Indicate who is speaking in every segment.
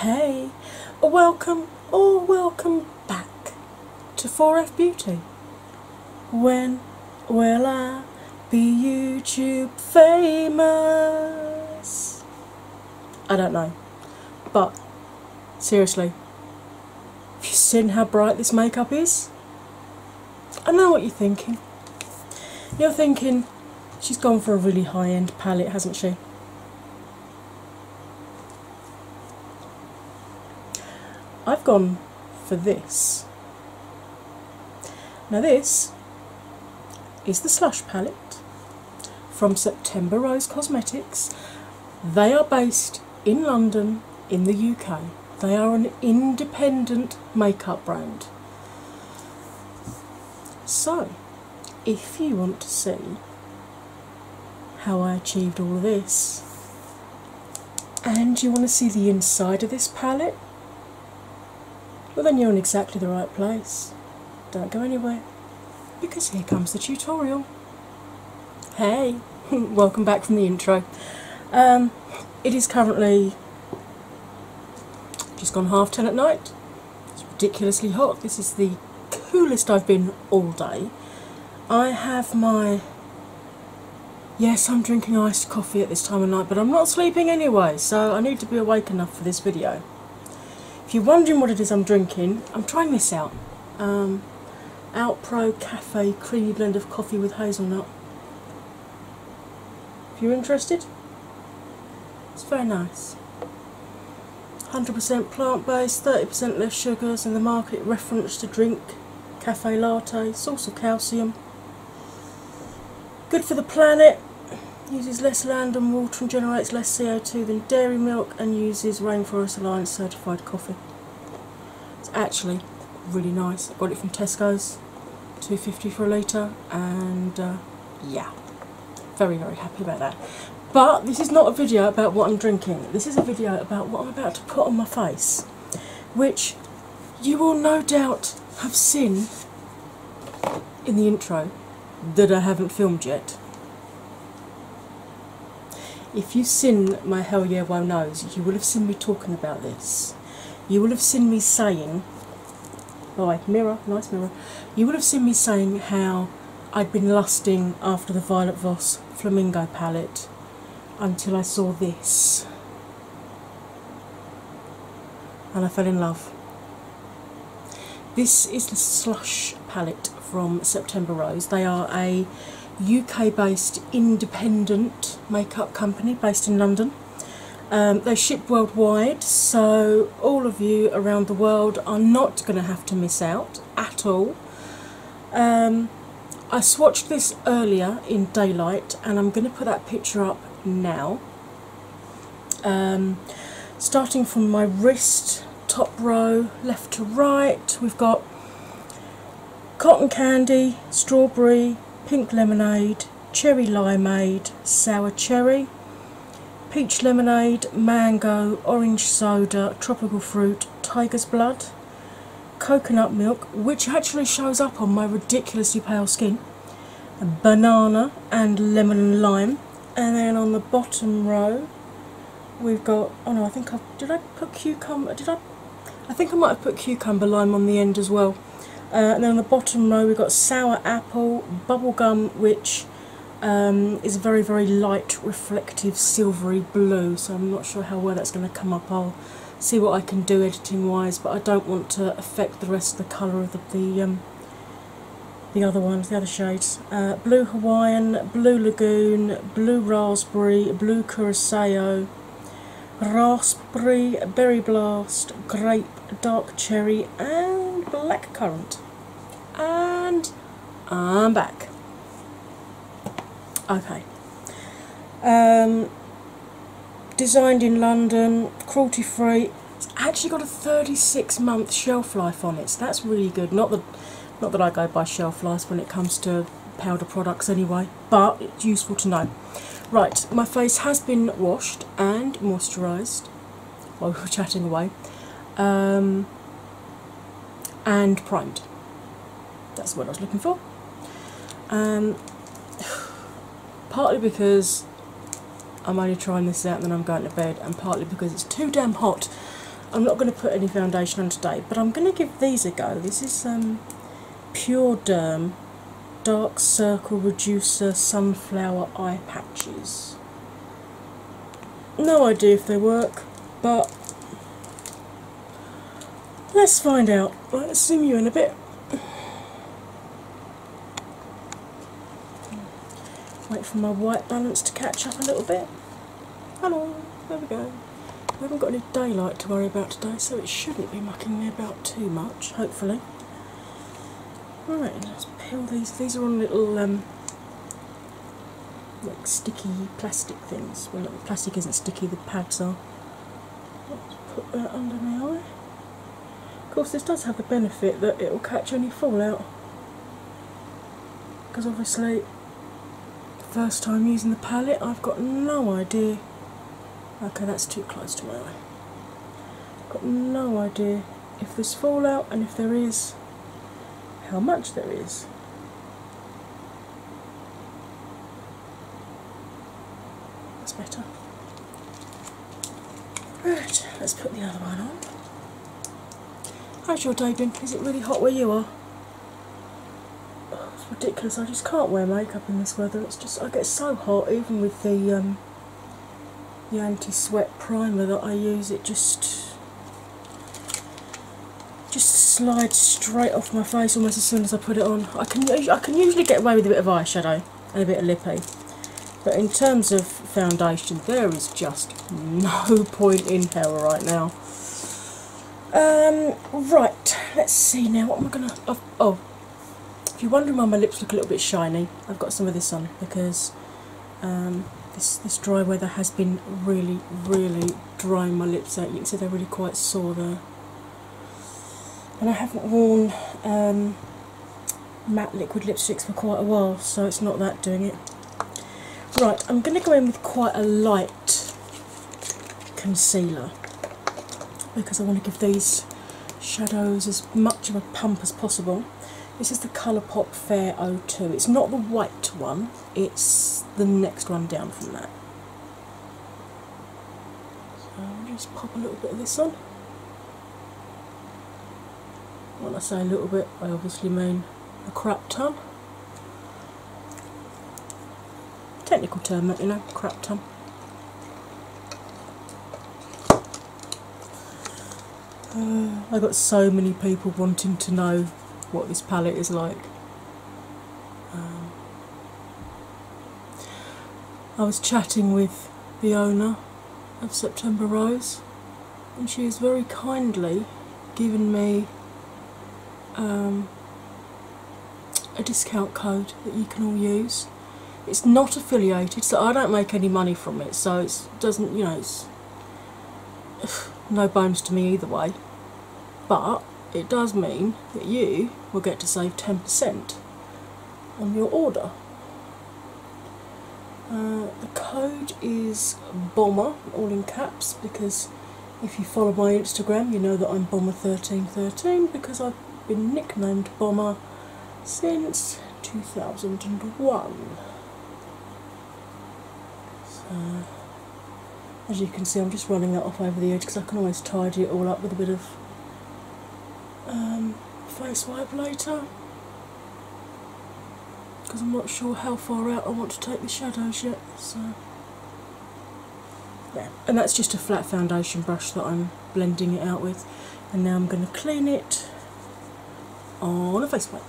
Speaker 1: Hey, welcome or welcome back to 4F Beauty. When will I be YouTube famous? I don't know, but seriously, have you seen how bright this makeup is? I know what you're thinking. You're thinking, she's gone for a really high-end palette, hasn't she? I've gone for this. Now this is the Slush palette from September Rose Cosmetics. They are based in London in the UK. They are an independent makeup brand. So, if you want to see how I achieved all of this, and you want to see the inside of this palette, well then you're in exactly the right place. Don't go anywhere, because here comes the tutorial. Hey, welcome back from the intro. It is currently just gone 10:30 at night. It's ridiculously hot. This is the coolest I've been all day. I have my... Yes, I'm drinking iced coffee at this time of night, but I'm not sleeping anyway, so I need to be awake enough for this video. If you're wondering what it is I'm drinking, I'm trying this out. Outpro Cafe Creamy Blend of Coffee with Hazelnut. If you're interested, it's very nice. 100% plant-based, 30% less sugars, and the market reference to drink cafe latte, source of calcium. Good for the planet, uses less land and water and generates less CO2 than dairy milk, and uses Rainforest Alliance certified coffee. It's actually really nice. I got it from Tesco's, £2.50 for a litre, and yeah, very happy about that. But this is not a video about what I'm drinking. This is a video about what I'm about to put on my face, which you will no doubt have seen in the intro that I haven't filmed yet. If you've seen my Hell Yeah Wow Knows, you will have seen me talking about this. You will have seen me saying, oh, mirror, nice mirror. You will have seen me saying how I'd been lusting after the Violet Voss Flamingo palette until I saw this. And I fell in love. This is the Slush palette from September Rose. They are a UK-based independent makeup company based in London. They ship worldwide, so all of you around the world are not going to have to miss out at all. I swatched this earlier in daylight, and I'm going to put that picture up now. Starting from my wrist, top row, left to right, we've got cotton candy, strawberry, pink lemonade, cherry limeade, sour cherry, peach lemonade, mango, orange soda, tropical fruit, tiger's blood, coconut milk, which actually shows up on my ridiculously pale skin, banana and lemon and lime. And then on the bottom row we've got, oh no, I think did I put cucumber, I think I might have put cucumber lime on the end as well. And then on the bottom row we've got sour apple, bubblegum, which is a very light reflective silvery blue, so I'm not sure how well that's going to come up. I'll see what I can do editing wise, but I don't want to affect the rest of the colour of the other ones, the other shades. Blue Hawaiian, blue Lagoon, blue raspberry, blue curacao, raspberry, berry blast, grape, dark cherry, and black currant. And I'm back. Okay. Designed in London, cruelty free. It's actually got a 36-month shelf life on it, so that's really good. Not that I go by shelf life when it comes to powder products anyway, but it's useful to know. Right, my face has been washed and moisturised while we were chatting away, and primed. That's what I was looking for. Partly because I'm only trying this out and then I'm going to bed, and partly because it's too damn hot I'm not going to put any foundation on today, but I'm going to give these a go. This is Pure Derm Dark Circle Reducer Sunflower Eye Patches. No idea if they work, but let's find out. I'll see you in a bit. Wait for my white balance to catch up a little bit. Hello, there we go. We haven't got any daylight to worry about today, so it shouldn't be mucking me about too much, hopefully. Right, let's peel these. These are on little like sticky plastic things. Well, the plastic isn't sticky, the pads are. Let's put that under my eye. Of course, this does have the benefit that it will catch any fallout, because obviously, first time using the palette, I've got no idea. Okay, that's too close to my eye. Got no idea if there's fallout, and if there is, how much there is. That's better. Right, let's put the other one on. How's your day been? Is it really hot where you are? Oh, it's ridiculous, I just can't wear makeup in this weather. It's just, I get so hot, even with the anti-sweat primer that I use. It just slides straight off my face almost as soon as I put it on. I can usually get away with a bit of eyeshadow and a bit of lippy, but in terms of foundation, there is just no point in hell right now. Right, let's see now. What am I gonna? Oh, if you're wondering why my lips look a little bit shiny, I've got some of this on because this dry weather has been really, really drying my lips out. You can see they're really quite sore there. And I haven't worn matte liquid lipsticks for quite a while, so it's not that doing it. Right, I'm going to go in with quite a light concealer because I want to give these shadows as much of a pump as possible. This is the Colourpop Fair 02. It's not the white one, it's the next one down from that. So I'll just pop a little bit of this on. When I say a little bit, I obviously mean a crap ton. Technical term, you know, crap ton. I got so many people wanting to know what this palette is like. I was chatting with the owner of September Rose, and she has very kindly given me a discount code that you can all use. It's not affiliated, so I don't make any money from it, so it doesn't, you know, it's no bones to me either way, but it does mean that you will get to save 10% on your order. The code is BOMBER, all in caps, because if you follow my Instagram you know that I'm Bomber1313, because I've been nicknamed Bomber since 2001. So, as you can see, I'm just running that off over the edge because I can always tidy it all up with a bit of face wipe later, because I'm not sure how far out I want to take the shadows yet. So yeah, and that's just a flat foundation brush that I'm blending it out with, and now I'm going to clean it on a face wipe.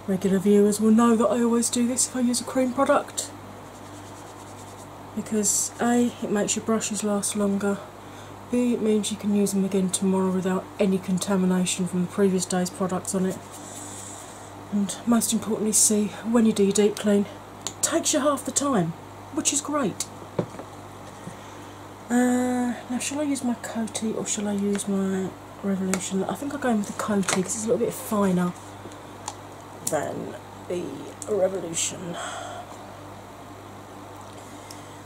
Speaker 1: Regular viewers will know that I always do this if I use a cream product, because A, it makes your brushes last longer, B, it means you can use them again tomorrow without any contamination from the previous day's products on it, and most importantly C, when you do your deep clean, it takes you half the time, which is great. Now shall I use my Coty or shall I use my Revolution? I think I'll go in with the Coty because it's a little bit finer than the Revolution.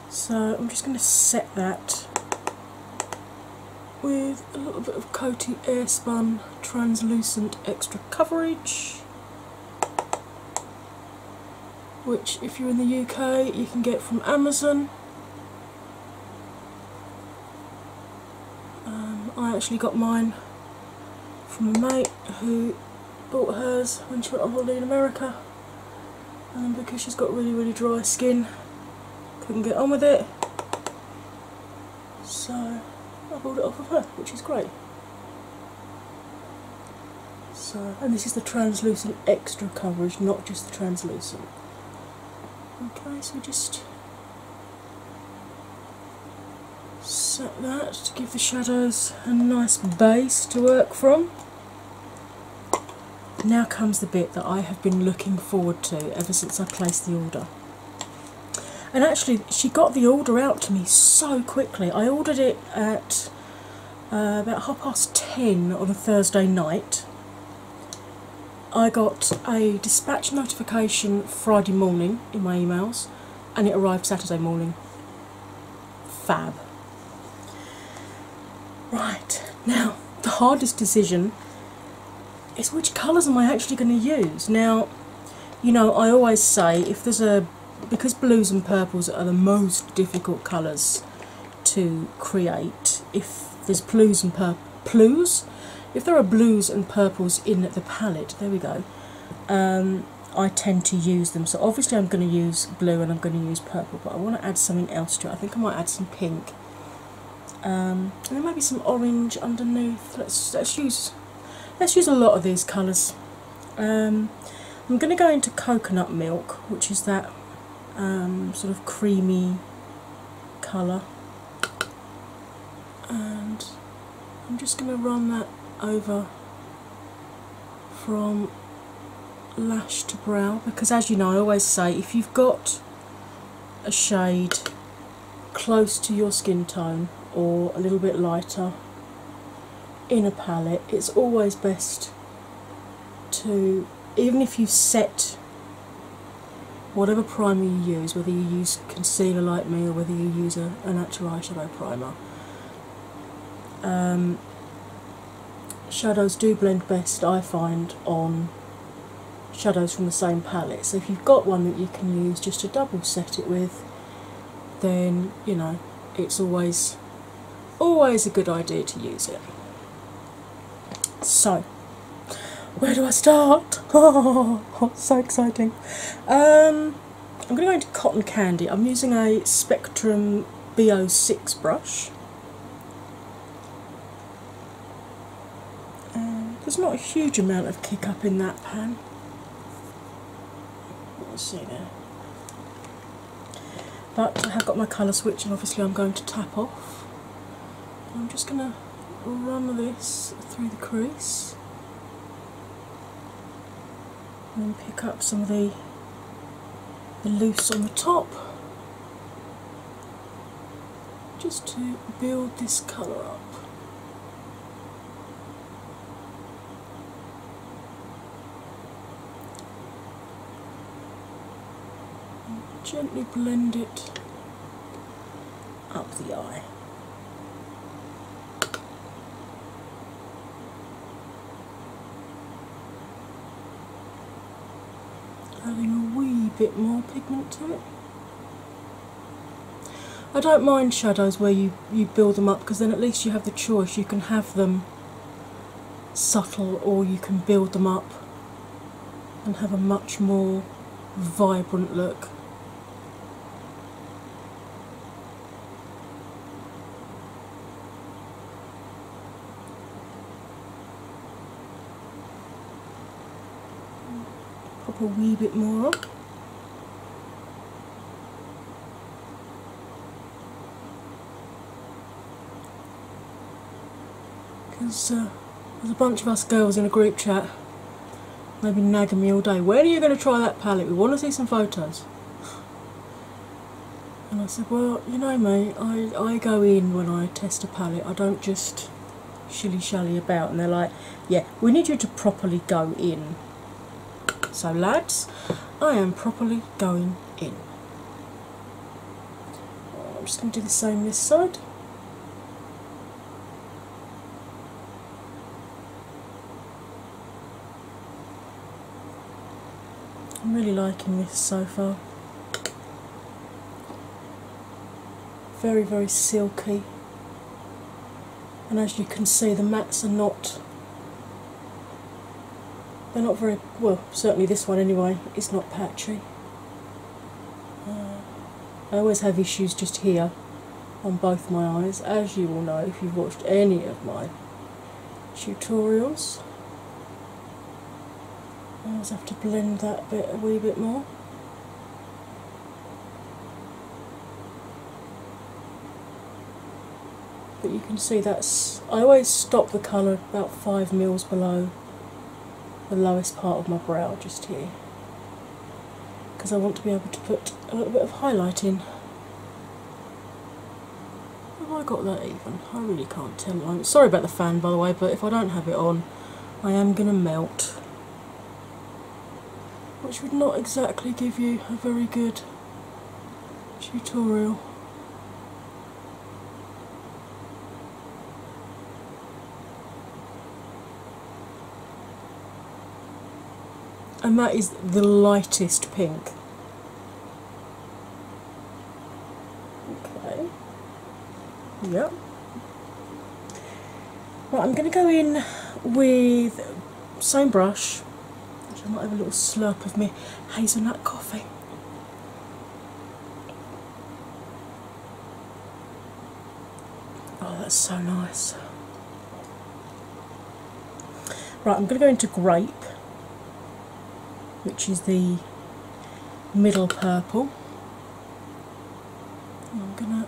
Speaker 1: So I'm just going to set that with a little bit of Coty Airspun Translucent Extra Coverage, which if you're in the UK you can get from Amazon. I actually got mine from a mate who bought hers when she went on holiday in America, and because she's got really, really dry skin, couldn't get on with it, so I bought it off of her, which is great. So, and this is the translucent extra coverage, not just the translucent. Okay, so just set that to give the shadows a nice base to work from. Now comes the bit that I have been looking forward to ever since I placed the order. And actually, she got the order out to me so quickly. I ordered it at about 10:30 on a Thursday night. I got a dispatch notification Friday morning in my emails, and it arrived Saturday morning. Fab. Right, now the hardest decision is which colours am I actually going to use. Now, you know, I always say because blues and purples are the most difficult colours to create, if there's if there are blues and purples in the palette, there we go, I tend to use them. So obviously I'm going to use blue and I'm going to use purple, but I want to add something else to it. I think I might add some pink, and then maybe some orange underneath. Let's use a lot of these colours. I'm going to go into coconut milk, which is that sort of creamy colour, and I'm just going to run that over from lash to brow, because as you know, I always say, if you've got a shade close to your skin tone or a little bit lighter in a palette, it's always best to, even if you set whatever primer you use, whether you use concealer like me or whether you use a natural eyeshadow primer, shadows do blend best, I find, on shadows from the same palette. So if you've got one that you can use just to double set it with, then, you know, it's always a good idea to use it. So, where do I start? Oh, so exciting. I'm going to go into Cotton Candy. I'm using a Spectrum B06 brush. There's not a huge amount of kick up in that pan. Let's see there. But I have got my colour switch, and obviously I'm going to tap off. I'm just going to run this through the crease and pick up some of the loose on the top, just to build this colour up. Gently blend it up the eye. Adding a wee bit more pigment to it. I don't mind shadows where you build them up, because then at least you have the choice. You can have them subtle, or you can build them up and have a much more vibrant look. Pop a wee bit more up. Because there's a bunch of us girls in a group chat. They've been nagging me all day. When are you going to try that palette? We want to see some photos. And I said, well, you know me, I go in when I test a palette. I don't just shilly-shally about. And they're like, yeah, we need you to properly go in. So lads, I am properly going in. I'm just going to do the same this side. I'm really liking this so far. Very, very silky And as you can see, the mats are not, they're not very, well, certainly this one anyway, is not patchy. I always have issues just here on both my eyes, as you will know if you've watched any of my tutorials. I always have to blend that bit a wee bit more. But you can see that's, I always stop the colour about 5 mils below the lowest part of my brow, just here, because I want to be able to put a little bit of highlight in. Have I got that even? I really can't tell. I'm sorry about the fan, by the way, but if I don't have it on, I am going to melt, which would not exactly give you a very good tutorial. And that is the lightest pink. Okay. Yep. Right, I'm going to go in with same brush. I might have a little slurp of my hazelnut coffee. Oh, that's so nice. Right, I'm going to go into grape, which is the middle purple. And I'm going to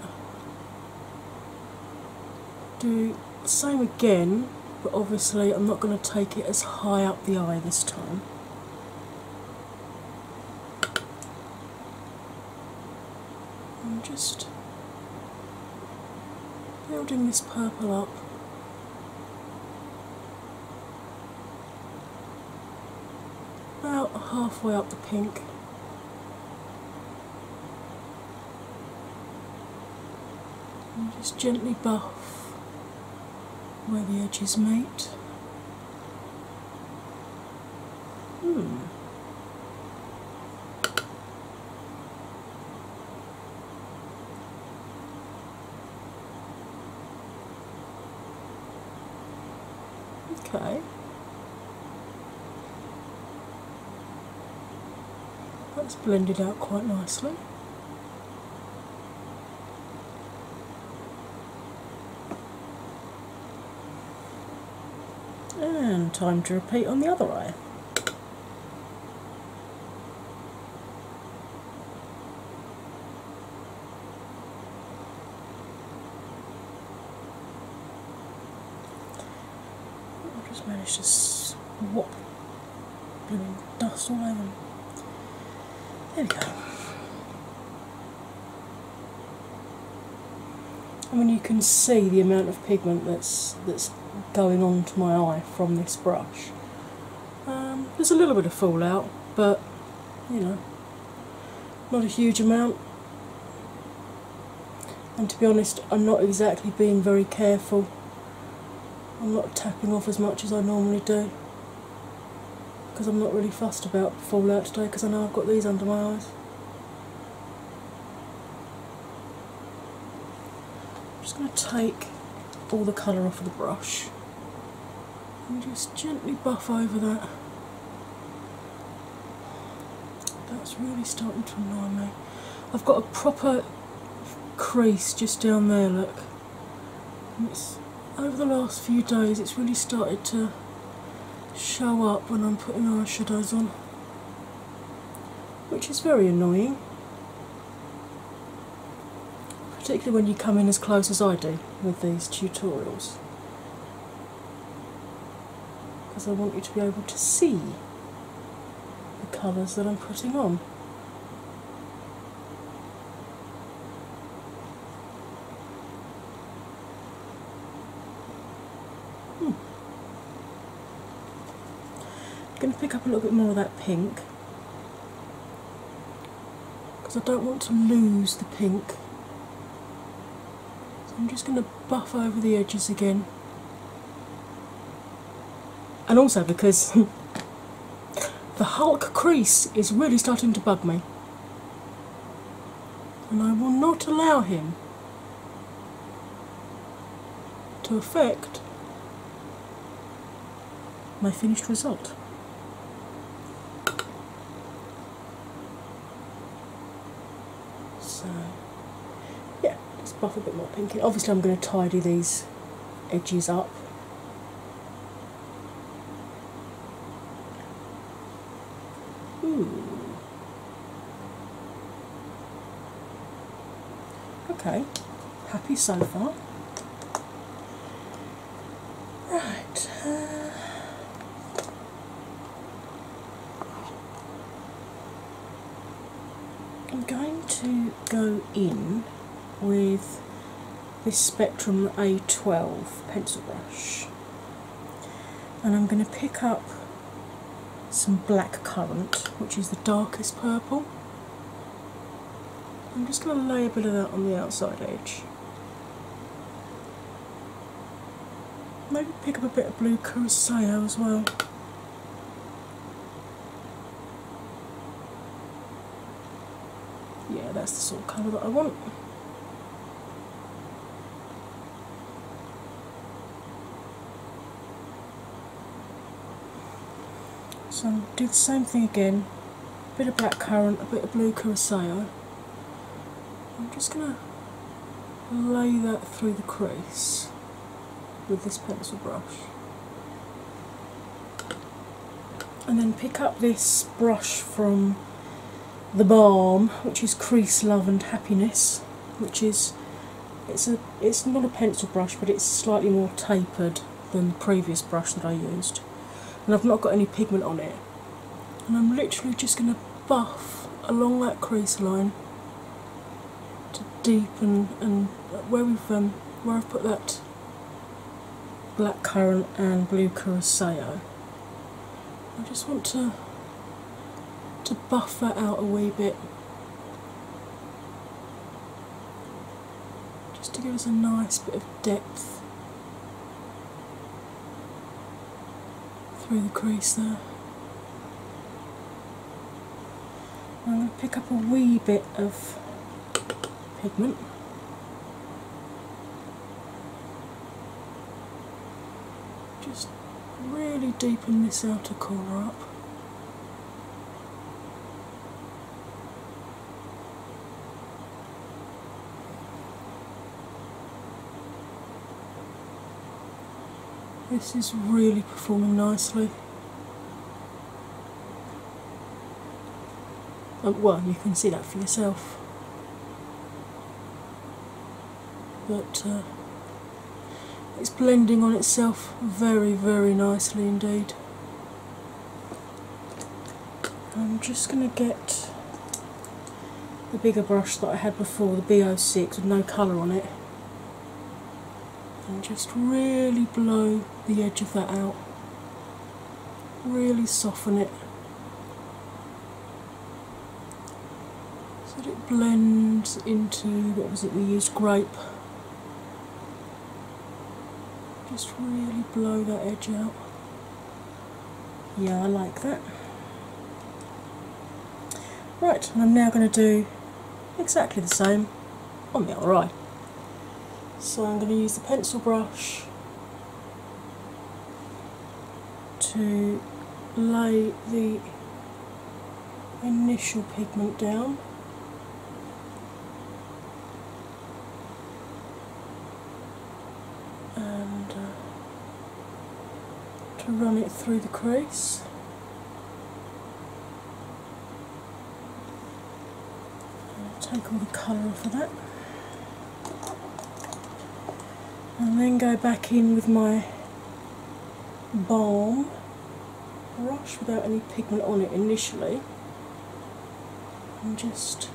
Speaker 1: do the same again, but obviously I'm not going to take it as high up the eye this time. I'm just building this purple up. About halfway up the pink. And just gently buff where the edges meet. Okay. That's blended out quite nicely. And time to repeat on the other eye. I just managed to swap blooming dust all over them. There we go. I mean, you can see the amount of pigment that's going onto my eye from this brush. There's a little bit of fallout, but you know, not a huge amount. And to be honest, I'm not exactly being very careful. I'm not tapping off as much as I normally do, because I'm not really fussed about fallout today, because I know I've got these under my eyes. I'm just going to take all the colour off of the brush and just gently buff over that. That's really starting to annoy me. I've got a proper crease just down there, look. And it's, over the last few days it's really started to show up when I'm putting eyeshadows on, which is very annoying, particularly when you come in as close as I do with these tutorials, because I want you to be able to see the colours that I'm putting on. I'm going to pick up a little bit more of that pink, because I don't want to lose the pink. So I'm just going to buff over the edges again. And also because the Hulk crease is really starting to bug me, and I will not allow him to affect my finished result. So yeah, just buff a bit more pink in. Obviously I'm going to tidy these edges up. Okay, happy so far. Right. I'm going to go in with this Spectrum A12 pencil brush, and I'm going to pick up some black currant, which is the darkest purple. I'm just going to lay a bit of that on the outside edge. Maybe pick up a bit of blue curacao as well. Yeah, that's the sort of colour that I want. So I'll do the same thing again. A bit of black currant, a bit of blue curacao. I'm just going to lay that through the crease with this pencil brush. And then pick up this brush from the Balm, which is Crease Love and Happiness, which is, it's not a pencil brush, but it's slightly more tapered than the previous brush that I used. And I've not got any pigment on it. And I'm literally just going to buff along that crease line to deepen, and where I've put that black currant and blue curacao, I just want to buff that out a wee bit, just to give us a nice bit of depth through the crease there. I'm going to pick up a wee bit of pigment. Just really deepen this outer corner up. This is really performing nicely. Well, you can see that for yourself. But it's blending on itself very, very nicely indeed. I'm just going to get the bigger brush that I had before, the B06 with no colour on it, and just really blow the edge of that out. Really soften it so that it blends into, what was it we used, grape. Just really blow that edge out. Yeah, I like that. Right, and I'm now going to do exactly the same on the other eye. So I'm going to use the pencil brush to lay the initial pigment down. And to run it through the crease. Take all the colour off of that, and then go back in with my Balm brush without any pigment on it initially, and just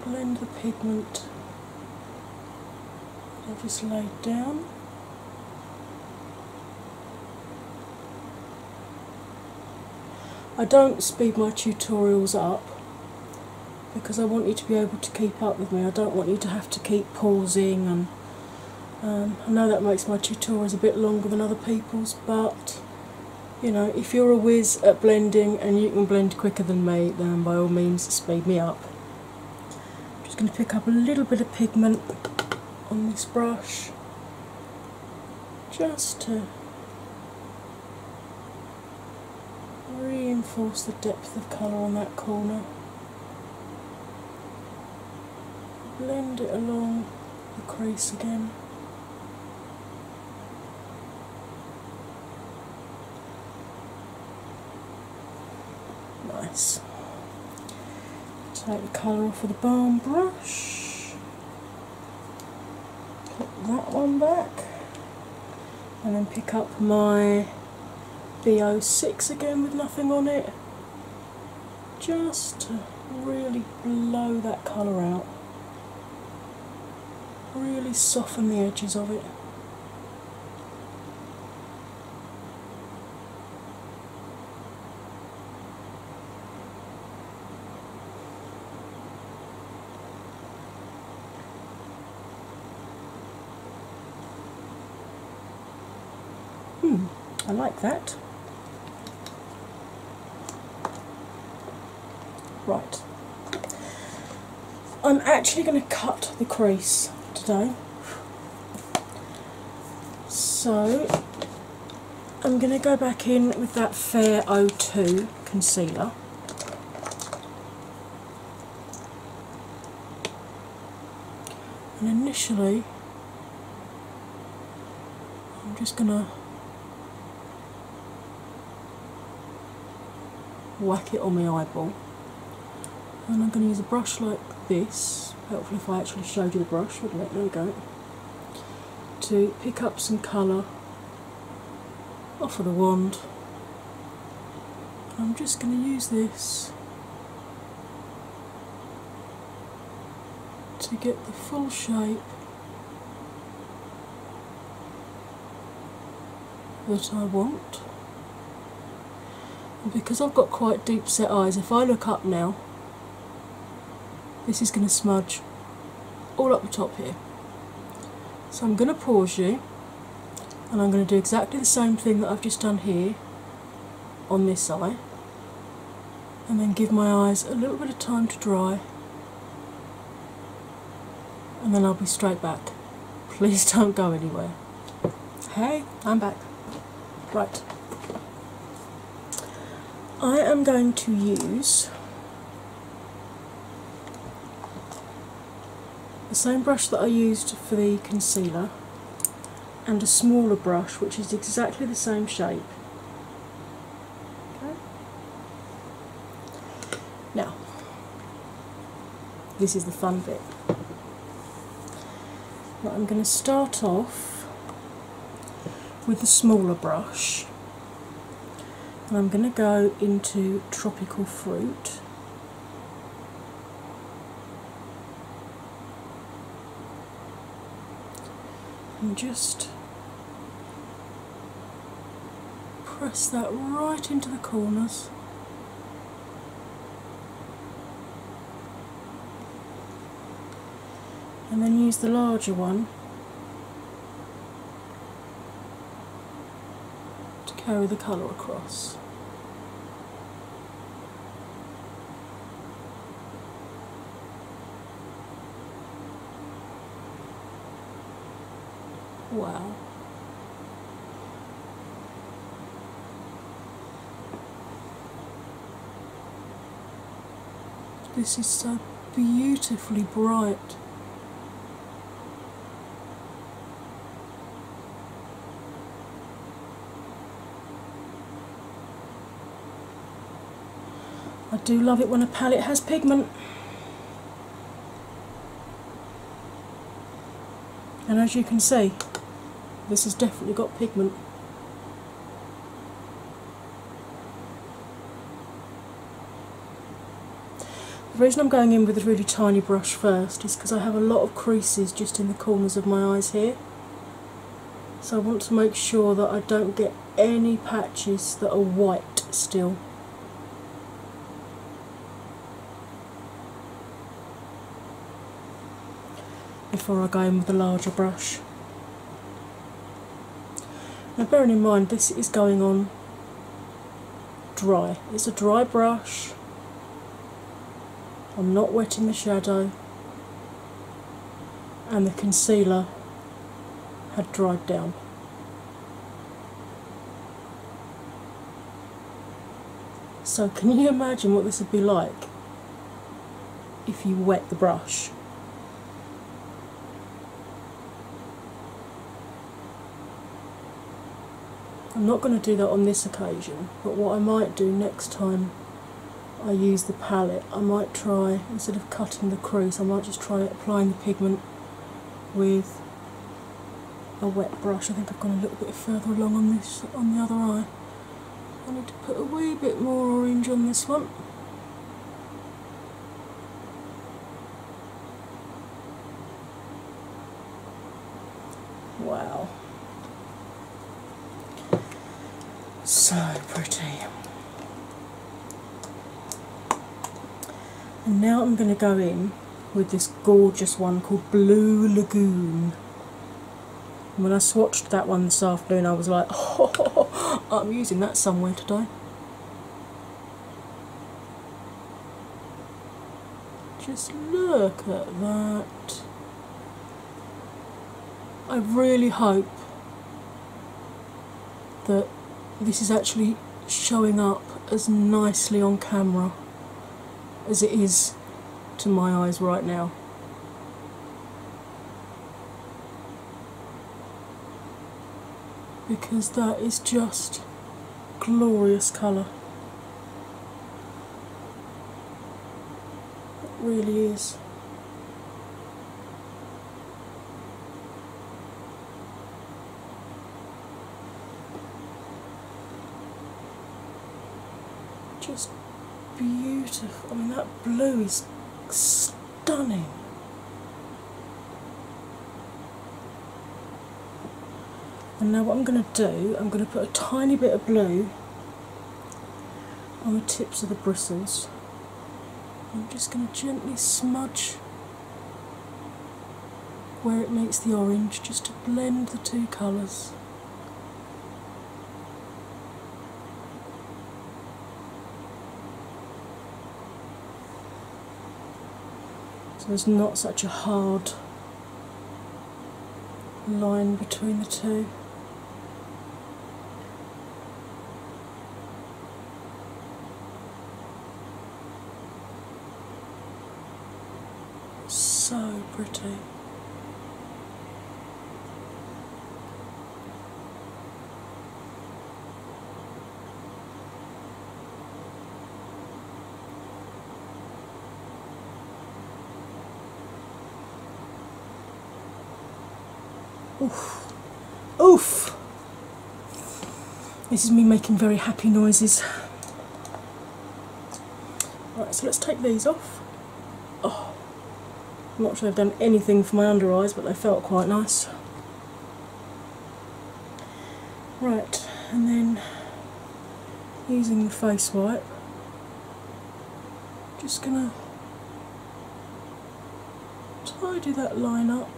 Speaker 1: blend the pigment that I've just laid down. I don't speed my tutorials up because I want you to be able to keep up with me. I don't want you to have to keep pausing, and I know that makes my tutorials a bit longer than other people's, but you know, if you're a whiz at blending and you can blend quicker than me, then by all means speed me up. I'm just going to pick up a little bit of pigment on this brush just to reinforce the depth of colour on that corner. Blend it along the crease again. Nice. Take the colour off with a balm brush. Put that one back. And then pick up my B06 again with nothing on it. Just to really blow that colour out. Really soften the edges of it. I like that. Right. I'm actually going to cut the crease today. So I'm going to go back in with that Fair 02 concealer. And initially I'm just going to whack it on my eyeball, and I'm going to use a brush like this. Helpful if I actually showed you the brush, wouldn't it? There we go. To pick up some colour off of the wand. I'm just going to use this to get the full shape that I want. And because I've got quite deep set eyes, if I look up now, this is going to smudge all up the top here. So I'm going to pause you, and I'm going to do exactly the same thing that I've just done here on this eye, and then give my eyes a little bit of time to dry, and then I'll be straight back. Please don't go anywhere. Hey, I'm back. Right. I am going to use the same brush that I used for the concealer and a smaller brush which is exactly the same shape. Okay. Now, this is the fun bit. Right, I'm going to start off with the smaller brush. And I'm going to go into Tropical Fruit. And just press that right into the corners. And then use the larger one to carry the colour across. Wow. This is so beautifully bright. I do love it when a palette has pigment. And as you can see, this has definitely got pigment. The reason I'm going in with a really tiny brush first is because I have a lot of creases just in the corners of my eyes here. So I want to make sure that I don't get any patches that are white still. Before I go in with the larger brush. Now bearing in mind this is going on dry. It's a dry brush. I'm not wetting the shadow. and the concealer had dried down. So can you imagine what this would be like if you wet the brush? I'm not going to do that on this occasion, but what I might do next time I use the palette, I might try, instead of cutting the crease, I might just try applying the pigment with a wet brush. I think I've gone a little bit further along on this, on the other eye. I need to put a wee bit more orange on this one. Wow. So pretty. And now I'm going to go in with this gorgeous one called Blue Lagoon. And when I swatched that one this afternoon, I was like, oh, I'm using that somewhere today. Just look at that. I really hope that this is actually showing up as nicely on camera as it is to my eyes right now. Because that is just glorious colour. It really is. Just beautiful. I mean, that blue is stunning. And now what I'm going to do, I'm going to put a tiny bit of blue on the tips of the bristles. I'm just going to gently smudge where it meets the orange, just to blend the two colours. So there's not such a hard line between the two. So pretty. Oof. Oof. This is me making very happy noises. Right, so let's take these off. Oh, I'm not sure I've done anything for my under eyes, but they felt quite nice. Right, and then using the face wipe, just gonna tidy that line up.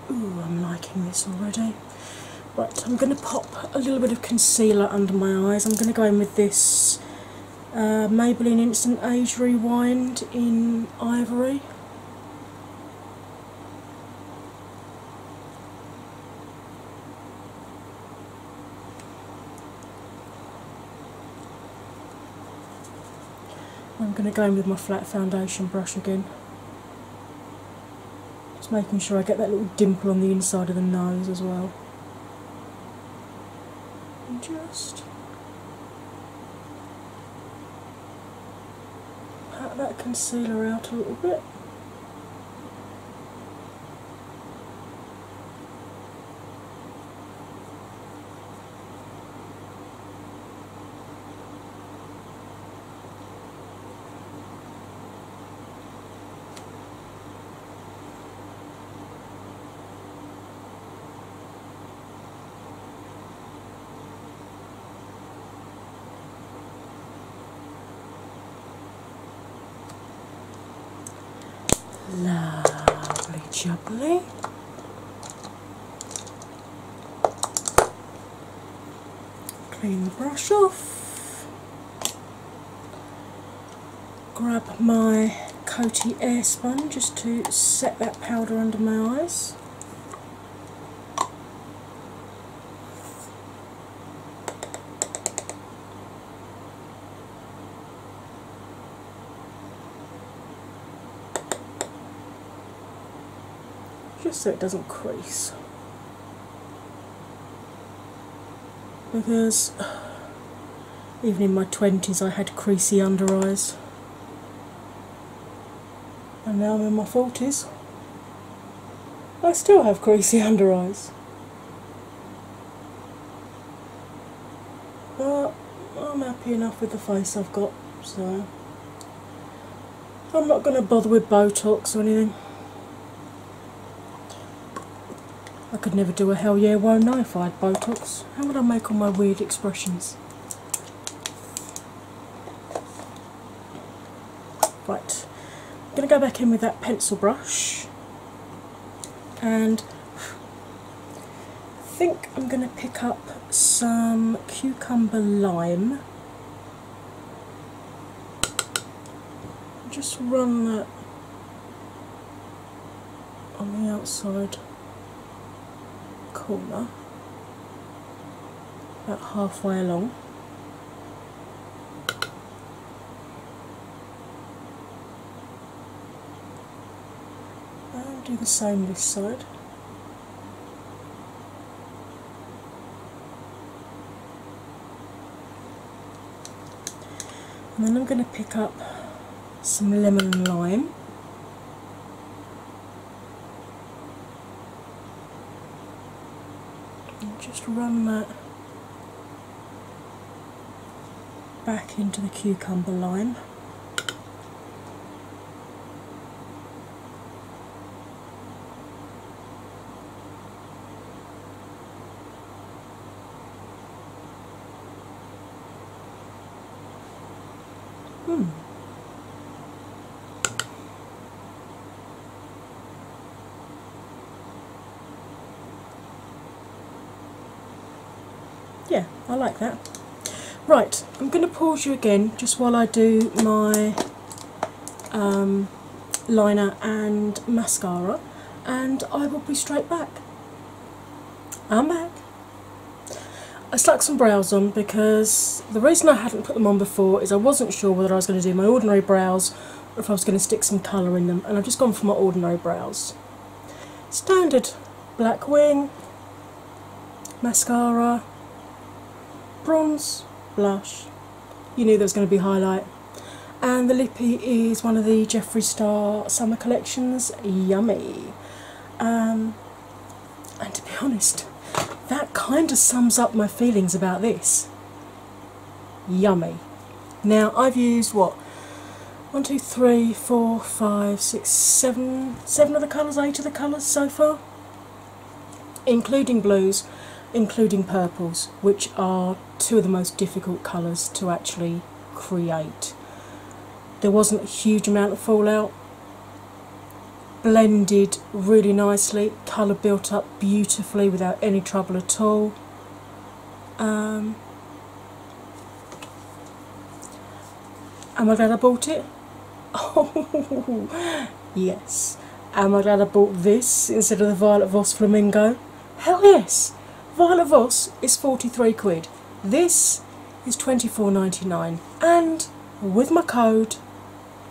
Speaker 1: Ooh, I'm liking this already. Right, I'm going to pop a little bit of concealer under my eyes. I'm going to go in with this Maybelline Instant Age Rewind in Ivory. I'm going to go in with my flat foundation brush again. Just making sure I get that little dimple on the inside of the nose as well. And just pat that concealer out a little bit. Lovely jubbly. Clean the brush off. Grab my Coty air sponge just to set that powder under my eyes. Just so it doesn't crease. Because even in my 20s I had creasy under eyes. And now I'm in my 40s. I still have creasy under eyes. But I'm happy enough with the face I've got, so I'm not going to bother with Botox or anything. I could never do a hell yeah, won't know if I had Botox. How would I make all my weird expressions? Right. I'm going to go back in with that pencil brush, and I think I'm going to pick up some cucumber lime. Just run that on the outside corner, about halfway along. Do the same this side. And then I'm going to pick up some lemon and lime. And just run that back into the cucumber lime. Yeah, I like that. Right, I'm going to pause you again just while I do my liner and mascara, and I will be straight back. I'm back. I stuck some brows on because the reason I hadn't put them on before is I wasn't sure whether I was going to do my ordinary brows or if I was going to stick some colour in them, and I've just gone for my ordinary brows. Standard black wing, mascara, bronze, blush, you knew there was going to be highlight, and the lippy is one of the Jeffree Star summer collections, Yummy. And to be honest, that kind of sums up my feelings about this. Yummy. Now I've used what? 1, 2, 3, 4, 5, 6, 7 of the colours, 8 of the colours so far, including blues, including purples, which are two of the most difficult colours to actually create. There wasn't a huge amount of fallout, blended really nicely, colour built up beautifully without any trouble at all. Am I glad I bought it? Oh yes. Am I glad I bought this instead of the Violet Voss Flamingo? Hell yes! Violet Voss is 43 quid. This is £24.99, and with my code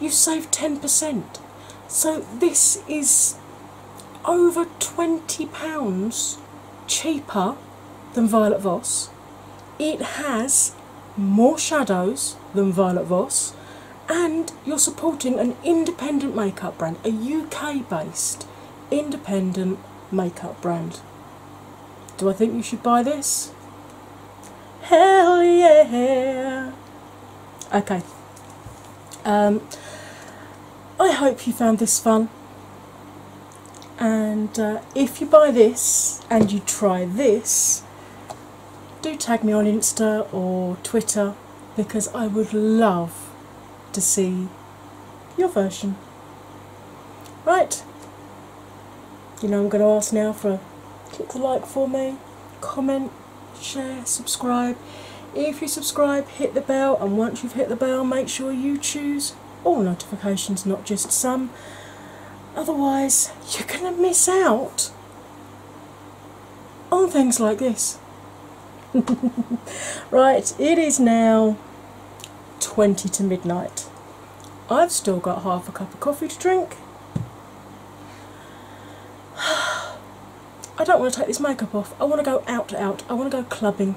Speaker 1: you save 10%. So this is over £20 cheaper than Violet Voss. It has more shadows than Violet Voss, and you're supporting an independent makeup brand, a UK based independent makeup brand. Do I think you should buy this? Hell yeah! Okay. I hope you found this fun, and if you buy this and you try this, do tag me on Insta or Twitter, because I would love to see your version. Right, you know I'm going to ask now for a click the like for me, comment, share, subscribe. If you subscribe, hit the bell, and once you've hit the bell, make sure you choose all notifications, not just some. Otherwise, you're going to miss out on things like this. Right, it is now 20 to midnight. I've still got half a cup of coffee to drink. I don't want to take this makeup off. I want to go out. I want to go clubbing.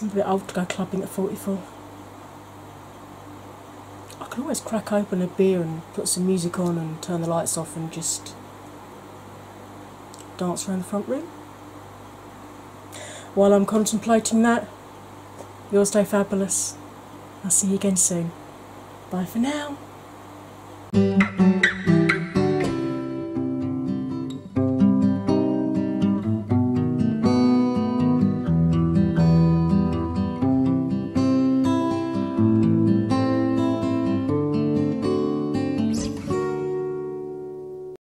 Speaker 1: I'm a bit old to go clubbing at 44. I can always crack open a beer and put some music on and turn the lights off and just dance around the front room. While I'm contemplating that, you'll stay fabulous. I'll see you again soon. Bye for now.